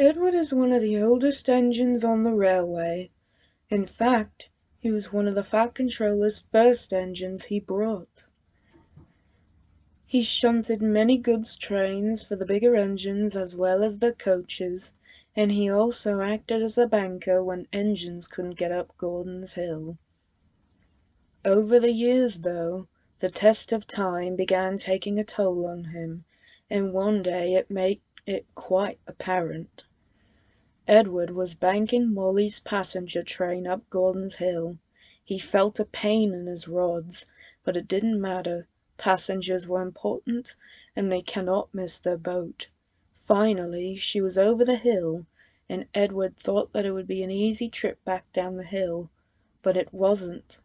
Edward is one of the oldest engines on the railway. In fact, he was one of the Fat Controller's first engines he brought. He shunted many goods trains for the bigger engines as well as the coaches, and he also acted as a banker when engines couldn't get up Gordon's Hill. Over the years, though, the test of time began taking a toll on him, and one day it made it quite apparent. Edward was banking Molly's passenger train up Gordon's Hill. He felt a pain in his rods, but it didn't matter. Passengers were important, and they cannot miss their boat. Finally, she was over the hill, and Edward thought that it would be an easy trip back down the hill, but it wasn't.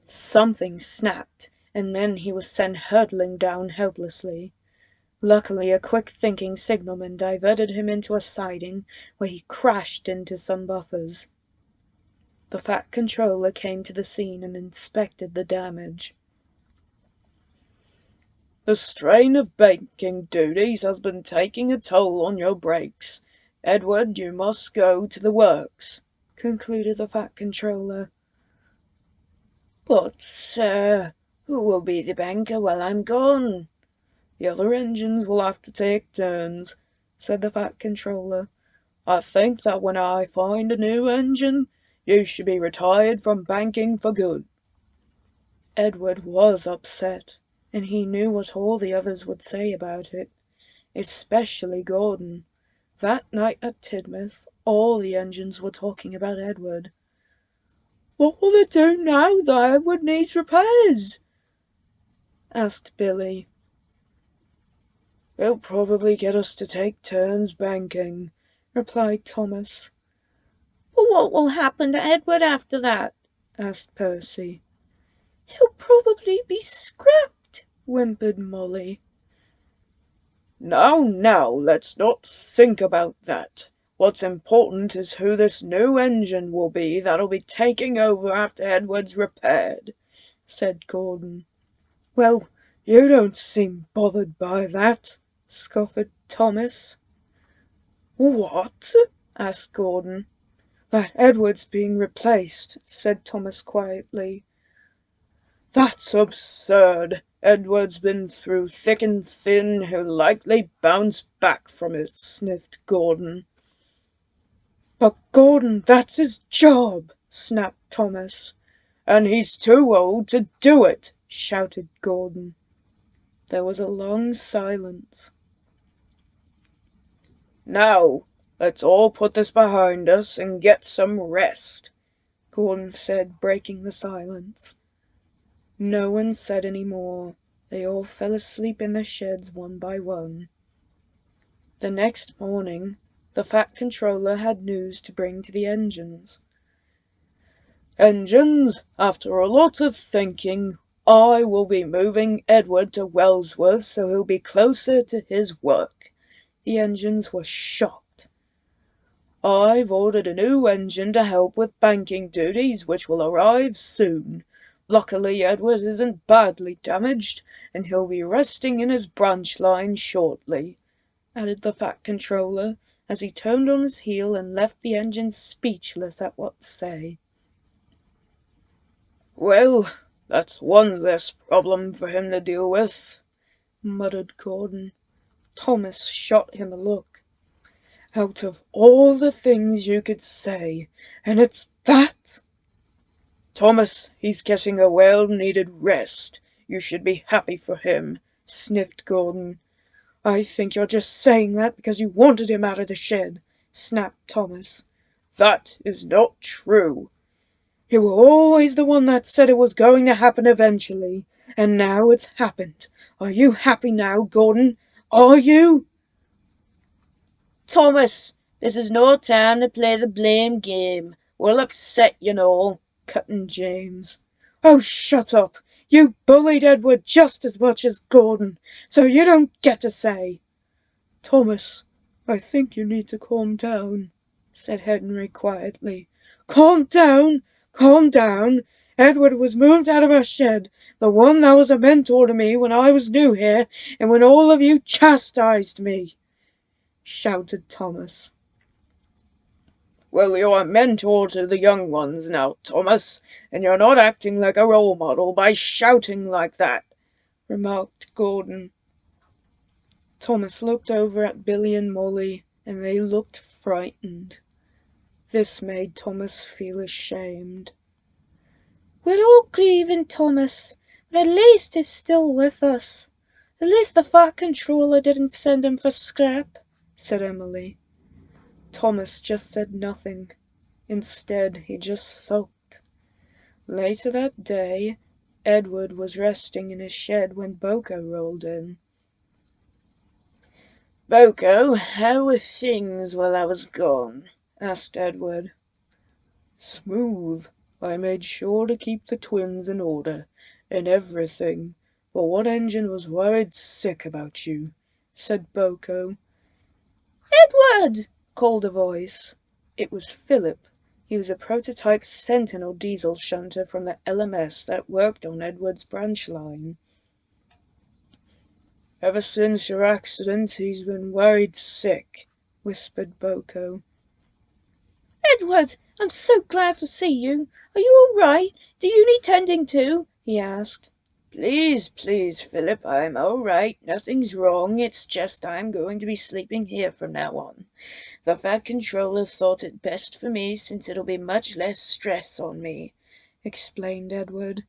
Something snapped, and then he was sent hurtling down helplessly. Luckily, a quick-thinking signalman diverted him into a siding, where he crashed into some buffers. The Fat Controller came to the scene and inspected the damage. "The strain of banking duties has been taking a toll on your brakes. Edward, you must go to the works," concluded the Fat Controller. "But, sir, who will be the banker while I'm gone?" "The other engines will have to take turns," said the Fat Controller. "I think that when I find a new engine, you should be retired from banking for good." Edward was upset, and he knew what all the others would say about it, especially Gordon. That night at Tidmouth, all the engines were talking about Edward. "What will they do now that Edward needs repairs?" asked Billy. "They'll probably get us to take turns banking," replied Thomas. "But what will happen to Edward after that?" asked Percy. "He'll probably be scrapped," whimpered Molly. Now, let's not think about that. What's important is who this new engine will be that'll be taking over after Edward's repaired," said Gordon. "Well, you don't seem bothered by that," scoffed Thomas. "What?" asked Gordon. "That Edward's being replaced," said Thomas quietly. "That's absurd. Edward's been through thick and thin. He'll likely bounce back from it," sniffed Gordon. "But Gordon, that's his job," snapped Thomas. "And he's too old to do it," shouted Gordon. There was a long silence. "Now, let's all put this behind us and get some rest," Gordon said, breaking the silence. No one said any more. They all fell asleep in the sheds one by one. The next morning, the Fat Controller had news to bring to the engines. "Engines, after a lot of thinking, I will be moving Edward to Wellsworth so he'll be closer to his work." The engines were shocked. "I've ordered a new engine to help with banking duties, which will arrive soon. Luckily, Edward isn't badly damaged, and he'll be resting in his branchline shortly," added the Fat Controller, as he turned on his heel and left the engines speechless at what to say. "Well, that's one less problem for him to deal with," muttered Gordon. Thomas shot him a look. "Out of all the things you could say, and it's that!" "Thomas, he's getting a well-needed rest. You should be happy for him," sniffed Gordon. "I think you're just saying that because you wanted him out of the shed," snapped Thomas. "That is not true." "You were always the one that said it was going to happen eventually, and now it's happened. Are you happy now, Gordon? Are you?" Thomas, this is no time to play the blame game. We'll upset you know, cut in James. Oh, shut up! You bullied Edward just as much as Gordon, so you don't get to say. Thomas, I think you need to calm down, said Henry quietly. Calm down! Calm down! Edward was moved out of our shed, the one that was a mentor to me when I was new here, and when all of you chastised me, shouted Thomas. Well, you're a mentor to the young ones now, Thomas, and you're not acting like a role model by shouting like that, remarked Gordon. Thomas looked over at Billy and Molly, and they looked frightened. This made Thomas feel ashamed. We're all grieving, Thomas, but at least he's still with us. At least the Fat Controller didn't send him for scrap, said Emily. Thomas just said nothing. Instead, he just sulked. Later that day, Edward was resting in his shed when Boko rolled in. Boko, how were things while I was gone? Asked Edward. Smooth. I made sure to keep the twins in order, and everything, but one engine was worried sick about you, said Boko. Edward! Called a voice. It was Philip. He was a prototype Sentinel diesel shunter from the LMS that worked on Edward's branch line. Ever since your accident, he's been worried sick, whispered Boko. Edward, I'm so glad to see you. Are you all right? Do you need tending to? He asked. Please, please, Philip, I'm all right. Nothing's wrong. It's just I'm going to be sleeping here from now on. The Fat Controller thought it best for me since it'll be much less stress on me, explained Edward.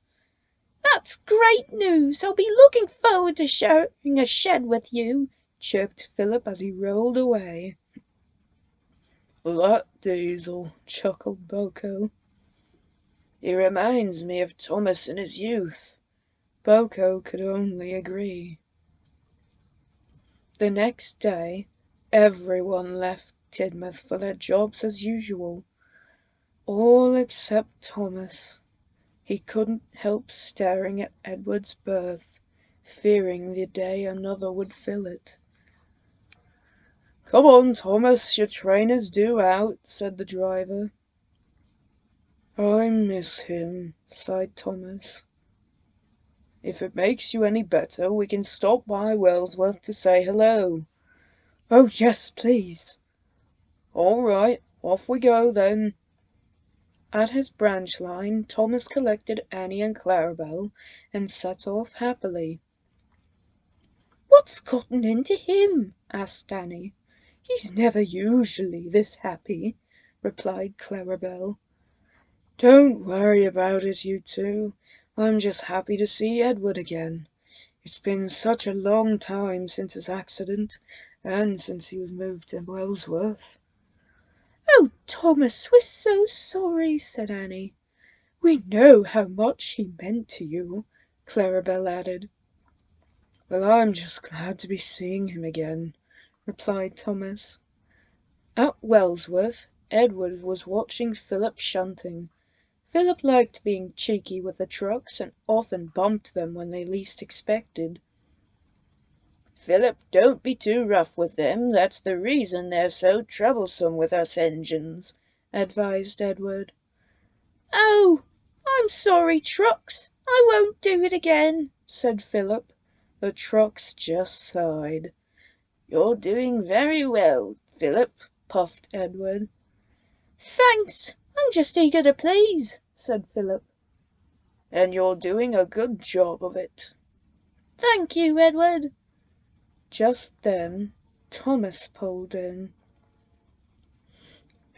That's great news. I'll be looking forward to sharing a shed with you, chirped Philip as he rolled away. That diesel, chuckled Boko. He reminds me of Thomas in his youth. Boko could only agree. The next day, everyone left Tidmouth for their jobs as usual. All except Thomas. He couldn't help staring at Edward's berth, fearing the day another would fill it. Come on, Thomas, your train is due out, said the driver. I miss him, sighed Thomas. If it makes you any better, we can stop by Wellsworth to say hello. Oh, yes, please. All right, off we go then. At his branch line, Thomas collected Annie and Clarabelle and set off happily. What's gotten into him? Asked Annie. He's never usually this happy, replied Clarabelle. Don't worry about it, you two. I'm just happy to see Edward again. It's been such a long time since his accident, and since he was moved to Wellsworth. Oh, Thomas, we're so sorry, said Annie. We know how much he meant to you, Clarabelle added. Well, I'm just glad to be seeing him again, replied Thomas. At Wellsworth, Edward was watching Philip shunting. Philip liked being cheeky with the trucks and often bumped them when they least expected. Philip, don't be too rough with them. That's the reason they're so troublesome with us engines, advised Edward. Oh, I'm sorry, trucks. I won't do it again, said Philip. The trucks just sighed. You're doing very well, Philip, puffed Edward. Thanks. I'm just eager to please, said Philip. And you're doing a good job of it. Thank you, Edward. Just then, Thomas pulled in.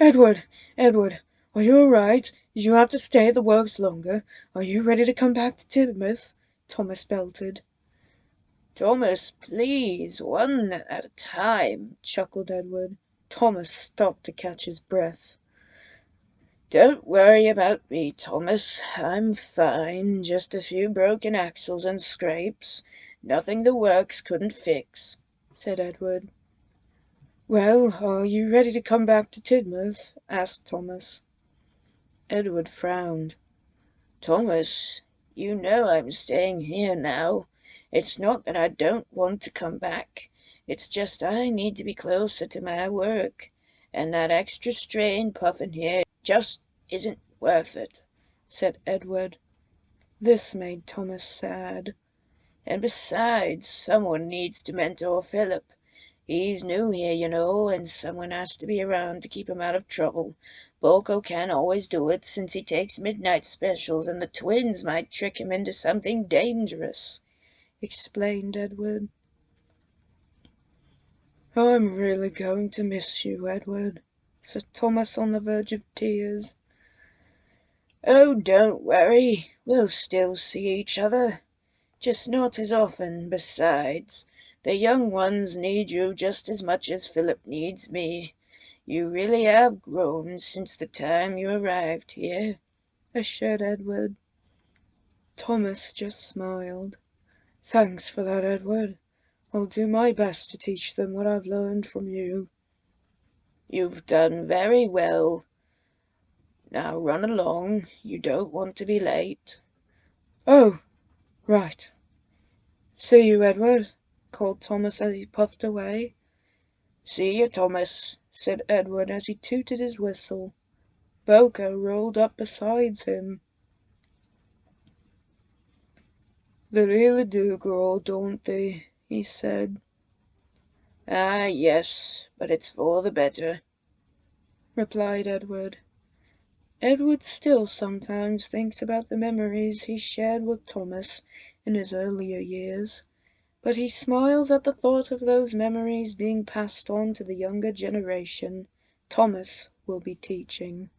Edward, Edward, are you all right? Did you have to stay at the works longer? Are you ready to come back to Tidmouth? Thomas belted. Thomas, please, one at a time, chuckled Edward. Thomas stopped to catch his breath. Don't worry about me, Thomas. I'm fine. Just a few broken axles and scrapes. Nothing the works couldn't fix, said Edward. "Well, are you ready to come back to Tidmouth?" asked Thomas. Edward frowned. "Thomas, you know I'm staying here now. It's not that I don't want to come back. It's just I need to be closer to my work, and that extra strain puffing here just isn't worth it," said Edward. This made Thomas sad. "And besides, someone needs to mentor Philip. He's new here, you know, and someone has to be around to keep him out of trouble. Bulko can't always do it, since he takes midnight specials, and the twins might trick him into something dangerous," explained Edward. "I'm really going to miss you, Edward," said Thomas on the verge of tears. "Oh, don't worry. We'll still see each other. Just not as often. Besides, the young ones need you just as much as Philip needs me. You really have grown since the time you arrived here," assured Edward. Thomas just smiled. "Thanks for that, Edward. I'll do my best to teach them what I've learned from you." "You've done very well. Now run along. You don't want to be late." "Oh, right. See you, Edward," called Thomas as he puffed away. "See you, Thomas," said Edward as he tooted his whistle. Bulko rolled up beside him. "They really do grow, don't they?" he said. "Ah, yes, but it's for the better," replied Edward. Edward still sometimes thinks about the memories he shared with Thomas in his earlier years, but he smiles at the thought of those memories being passed on to the younger generation Thomas will be teaching.